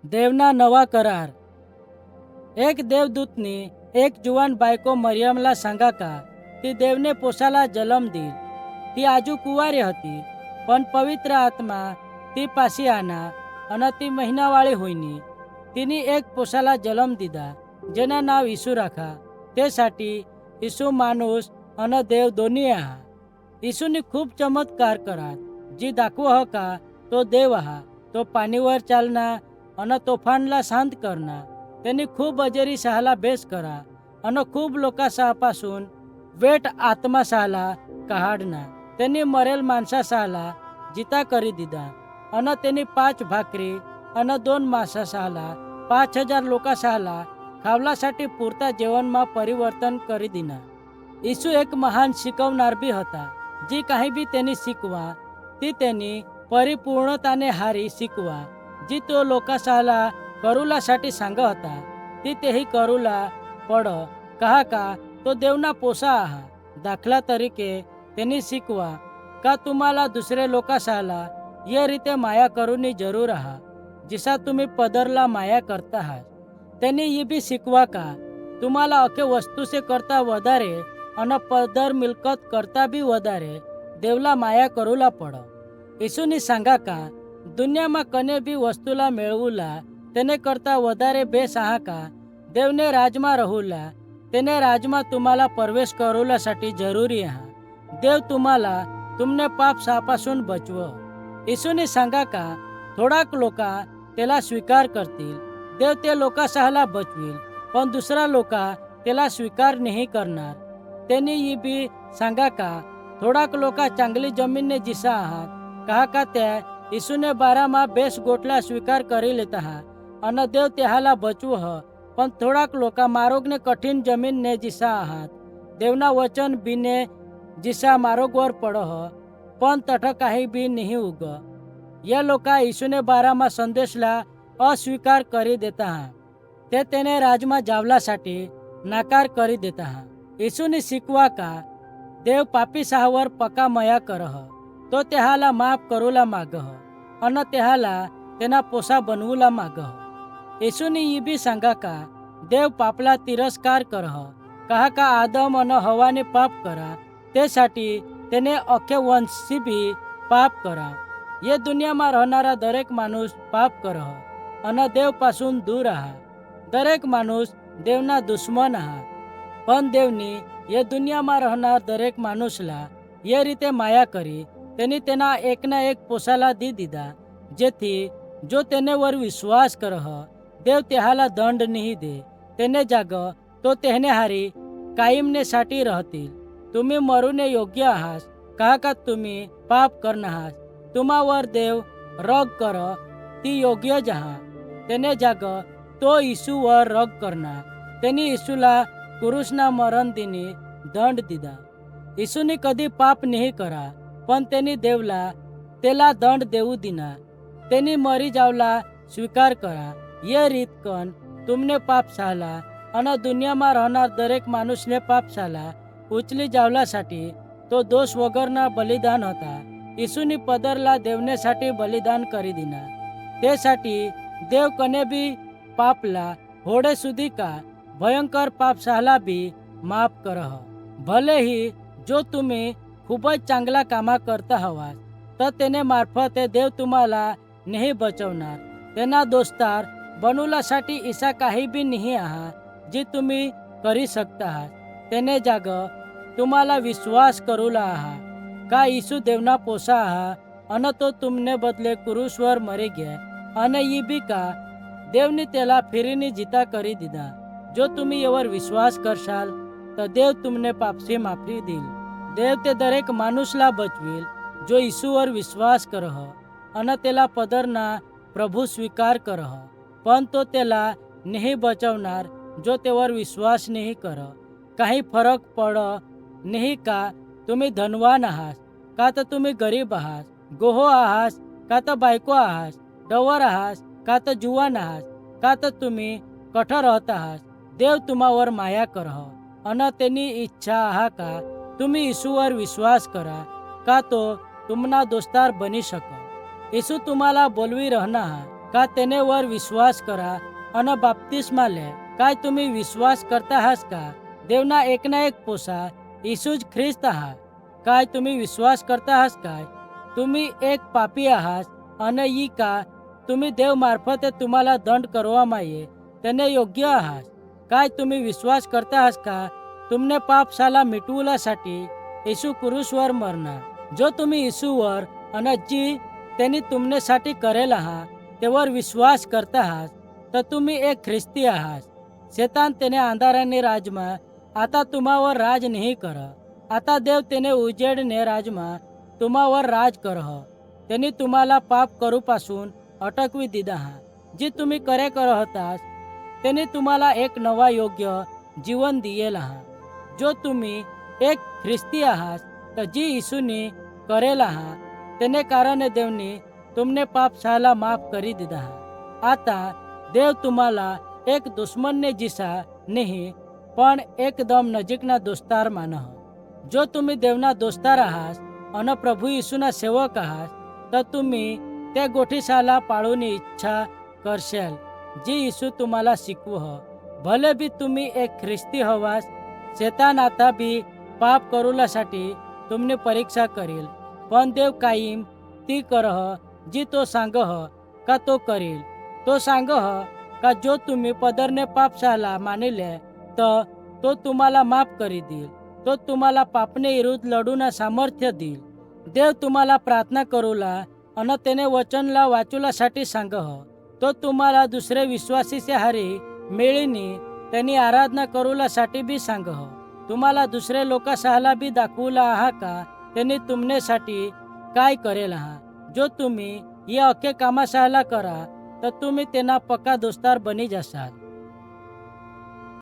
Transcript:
देवना नवा करार। एक देवदूतनी एक जुवान बायको मरियमला सांगा का ती देवने पोसाला जन्म देईल। ती आजू कुवारी होती, पण पवित्र आत्मा ती पाशी आना अन ती महिनावाळी होईनी। तिने एक पोसाला जन्म दिदा जेना नाव येशू राखा। त्यासाठी येशू माणूस अन देव दोन्ही आहा। येशूने खूप चमत्कार करात जी दाखव हो का तो देव आहा। तो पाणीवर चालना अन तोफानला शांत करना। त्यांनी खूप अजेरी सहाला बेस करा अन खूप लोकांपासून वेट आत्मा सहाला काढना। त्यांनी मरेल माणसा सहाला जिता करी दिदा अन त्यांनी 5 भाकरी अन 2 मासा सहाला 5000 लोका सहाला खावलासाठी पुरता जेवणमा परिवर्तन करी दिना। येशू एक महान शिकवणार बी होता। जी काही बी त्यांनी शिकवा ती त्यांनी परिपूर्णताने हारी शिकवा। जी तो लोकांसाला करूलासाठी सांग होता ती तेही करूला पड कहा का तो देवना पोसा आहा। दाखला तरीके त्यांनी शिकवा का तुम्हाला दुसरे लोकांसाला ये रीते माया करूनी जरूर आहा जिसा तुम्ही पदरला माया करता आहात। त्यांनी ये बी शिकवा का तुम्हाला अखे वस्तू से करता वधारे अन पदर मिलकत करता बी वधारे देवला माया करूला पड। येशूनी सांगा का दुनियामा कने बी वस्तूला मिळवूला तेने करता वधारे बेस आहा का देवने राजमा रहूला तेने राजमा तुम्हाला प्रवेश करूलासाठी जरुरी आहा। देव तुम्हाला तुमने पाप सापासून बचव। येशूने सांगा का थोडाक लोका त्याला स्वीकार करतील देव ते लोकांसाला बचविल, पण दुसरा लोका त्याला स्वीकार नाही करणार। त्यांनी ये बी सांगा का थोडाक लोका चांगली जमीनने जिसा आहात कहा का त्या येशूने 12 मा बेस गोटला स्वीकार करी लेता हा अन देव त्याहाला बचवू ह। पण थोडाक लोका मारोगने कठीण जमीन ने जिसा आहात देवना वचन बिने जिसा मारोगवर पड ह, पण तठ काही बी नाही उग। या लोका येशूने 12 मा संदेशला अस्वीकार करी देता हा ते तेने राजमा जावलासाठी नाकार करी देता हा। येशूने शिकवा का देव पापी सहावर पका मया करह तो त्याहाला माफ करूला मागह अन त्याहाला तेना पोसा बनवूला मागह। येशूने ये बी सांगा का देव पापला तिरस्कार करह कहा का आदम अन हवाने पाप करा त्यासाठी तेने अख्खे वंशी बी पाप करा। ये दुनियामा राहणारा दरेक माणूस पाप करह अन देव पासून दूर आहा। दरेक माणूस देवना दुश्मन आहा, पण देवनी ये दुनियामा राहणार दरेक माणूसला ये रीते माया करी त्यांनी तेना एक ना एक पोसाला दी दिदा जेथी जो तेने वर विश्वास करह देव त्याहाला दंड नहीं दे। तेने जाग तो तेहने हारी कायमने साठी रहतील। तुम्ही मरूने योग्य आहात कहा का तुम्ही पाप करनाहास तुम्हावर देव रग कर ती योग्य जहा। तेने जाग तो येशूवर रग करना त्यांनी येशूला क्रूसना मरण दिनी दंड दिदा। येशूने कधी पाप नाही करा, पण त्यांनी देवला त्याला दंड देऊ दिना। त्यांनी मरी जावला स्वीकार करा ये रीतकन तुमने पाप झाला अन दुनियामा राहणार दरेक माणूसने पाप झाला उचली जावलासाठी तो दोष वगरना बलिदान होता। येशूनी पदरला देवनेसाठी बलिदान करी दिना। त्यासाठी देव कने बी पापला होडे सुधी का भयंकर पाप झाला बी माफ करह। भले ही जो तुम्ही खूपच चांगला कामा करता हवा तर तेने मार्फत देव तुम्हाला नाही बचवणार। त्यांना दोस्तार बनवलासाठी इसा काही बी नाही आहा जी तुम्ही करी शकता आहात। तेने जाग तुम्हाला विश्वास करूला आहा का येशू देवना पोसा आहा अन तो तुमने बदले क्रूसवर मरी गया अन ये बी का देवनी त्याला फिरीनी जिता करी दिदा। जो तुम्ही यावर विश्वास करशाल तर देव तुमने पापसी माफी देईल। देव ते दरेक माणूसला बचविल जो येशूवर विश्वास करह अन त्याला पदरना प्रभू स्वीकार करह, पण तो त्याला नाही बचवणार जो त्यावर विश्वास नाही कर। काही फरक पड नाही का तुम्ही धनवान आहात का तर तुम्ही गरीब आहात, गोहो आहात का तर बायको आहात, डवर आहात का तर जुवान आहात, का तर तुम्ही कठोर राहत आहात। देव तुम्हावर माया करह अन त्यांनी इच्छा आहा का तुम्ही येशूवर विश्वास करा का तो तुमना दोस्तार बनी शक। येशू तुम्हाला बोलवी रहना हा का तेने वर विश्वास करा अन बाप्तिस्मा ले. काय तुम्ही विश्वास करता आहात का देवना एक ना एक पोसा येशूच ख्रिस्त आहात? काय तुम्ही विश्वास करता आहात काय तुम्ही एक पापी आहात अन ई का तुम्ही देव मार्फत तुम्हाला दंड करवा माये त्याने योग्य आहात? काय तुम्ही विश्वास करता आहात का तुमने पाप साला मिटवण्यासाठी येशू क्रूसवर मरणार? जो तुम्ही येशूवर अन जी त्यांनी तुमनेसाठी करेल आहात त्यावर विश्वास करता आहात तर तुम्ही एक ख्रिस्ती आहात. शैतान त्याने अंधाराने राजमा आता तुम्हावर राज नाही कर. आता देव त्याने उजेडने राजमा तुम्हावर राज करह. त्यांनी तुम्हाला पाप करूपासून अटकवी दिदा हा. जी तुम्ही करे करहतास त्यांनी तुम्हाला एक नवा योग्य जीवन दिएल हा. जो तुम्ही एक ख्रिस्ती आहात तर जी येशूनी करेल आहात त्याने कारण देवनी तुमने पाप साला माफ करी दिदा हा. आता देव तुम्हाला एक दुश्मनने जिसा नाही पण एकदम नजीकना दोस्तार मानह. जो तुम्ही देवना दोस्तार आहात अन प्रभू येशूना सेवक आहात तर तुम्ही त्या गोष्टीसाला पाळूनी इच्छा करशाल जी येशू तुम्हाला शिकवह. भले बी तुम्ही एक ख्रिस्ती हवास शैतान आता बी पाप करूल्यासाठी तुमने परीक्षा करेल पण देव कायम ती करह जी तो सांगह का तो करेल. तो सांगह का जो तुम्ही पदरने पाप साला मानिले तर तो तुम्हाला माफ करी देईल. तो तुम्हाला पापने विरुद्ध लढून सामर्थ्य देईल. देव तुम्हाला प्रार्थना करूला अन त्याने वचनला वाचूलासाठी सांगह. तो तुम्हाला दुसरे विश्वासीचे हारी मिळीनी त्यांनी आराधना करूलासाठी बी सांगह. तुम्हाला दुसरे लोक सहाला बी दाखवला आहा का त्यांनी तुमनेसाठी काय करेल आहा. जो तुम्ही या अख्खे कामा सहाला करा तर तुम्ही त्यांना पक्का दोस्तार बनी जासाल.